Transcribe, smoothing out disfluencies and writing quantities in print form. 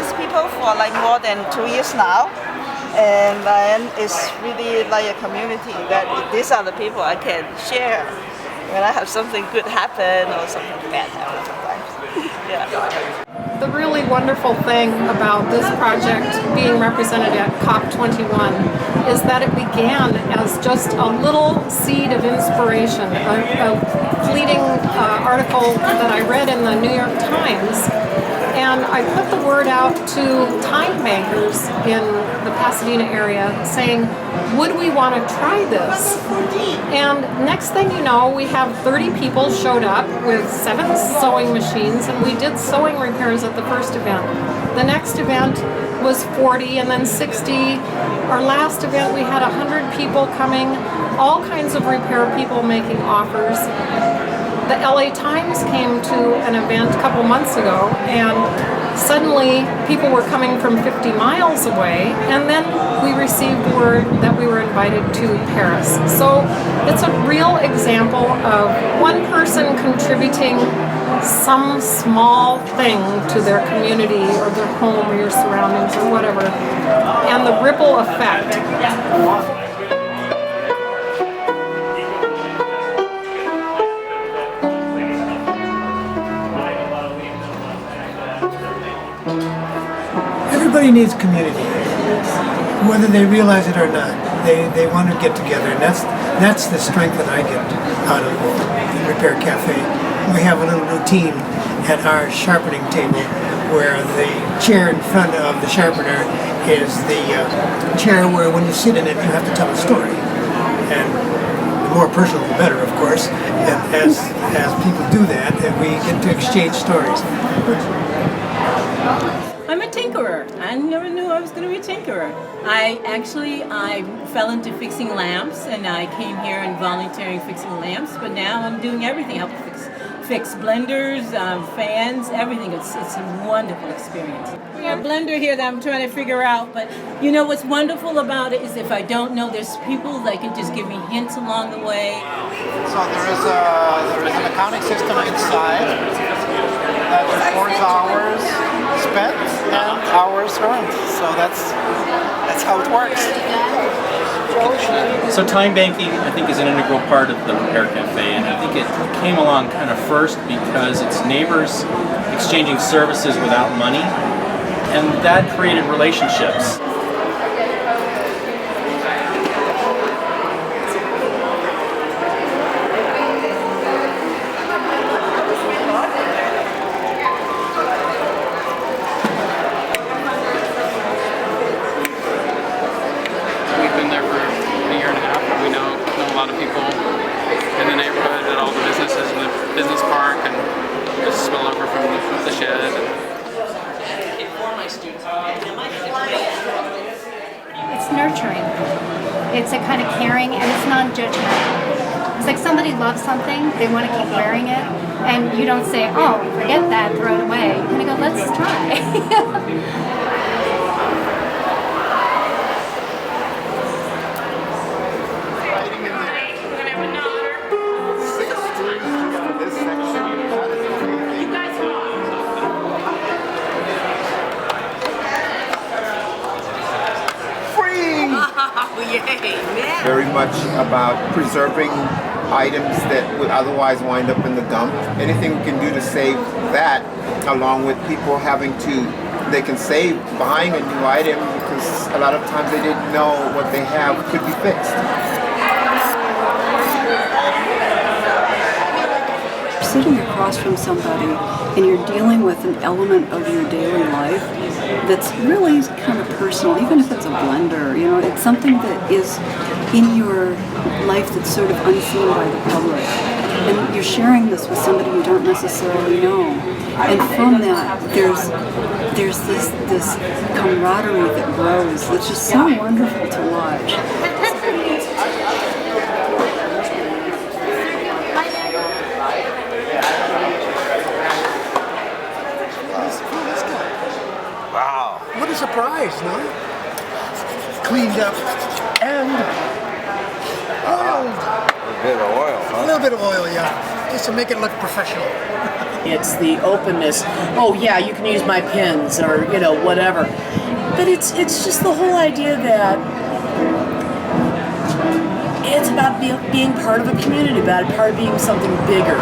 these people for like more than 2 years now. And then it's really like a community that these are the people I can share when I have something good happen or something bad happen sometimes. Yeah. The really wonderful thing about this project being represented at COP21 is that it began as just a little seed of inspiration, a fleeting article that I read in the New York Times. And I put the word out to time bankers in the Pasadena area saying, would we want to try this? And next thing you know, we have 30 people showed up with 7 sewing machines, and we did sewing repairs at the first event. The next event was 40 and then 60. Our last event we had 100 people coming, all kinds of repair people making offers. The LA Times came to an event a couple months ago, and suddenly people were coming from 50 miles away, and then we received word that we were invited to Paris. So it's a real example of one person contributing some small thing to their community or their home or your surroundings or whatever, and the ripple effect. Everybody needs community, whether they realize it or not. They want to get together, and that's the strength that I get out of the Repair Cafe. We have a little routine at our sharpening table where the chair in front of the sharpener is the chair where when you sit in it you have to tell a story. And the more personal the better, of course. And as people do that, we get to exchange stories. I'm a tinkerer. I never knew I was going to be a tinkerer. I fell into fixing lamps, and I came here and volunteering fixing lamps, but now I'm doing everything. I help fix blenders, fans, everything. It's a wonderful experience. We have a blender here that I'm trying to figure out, but you know what's wonderful about it is if I don't know, there's people that can just give me hints along the way. So there is an accounting system inside that records hours spent and hours earned. So that's how it works. So time banking, I think, is an integral part of the Repair Cafe, and I think it came along kind of first because it's neighbors exchanging services without money, and that created relationships. We've been there for a year and a half, and we know a lot of people in the neighborhood at all the businesses in the business park, and just spill over from the shed. It's nurturing. It's a kind of caring, and it's non-judgmental. It's like somebody loves something, they want to keep wearing it, and you don't say, oh, forget that, throw it away. You kind of go, let's try. Very much about preserving items that would otherwise wind up in the dump. Anything we can do to save that, along with people having they can save buying a new item because a lot of times they didn't know what they have could be fixed. Sitting across from somebody and you're dealing with an element of your daily life that's really kind of personal, even if it's a blender, you know, it's something that is in your life that's sort of unseen by the public. And you're sharing this with somebody you don't necessarily know. And from that, there's this camaraderie that grows that's just so wonderful to watch. Wow. What a surprise, no? Cleaned up and oiled. A bit of oil, huh? A little bit of oil, yeah. just to make it look professional. It's the openness. Oh yeah, you can use my pins or whatever. But it's just the whole idea that it's about being part of a community, about part of being something bigger.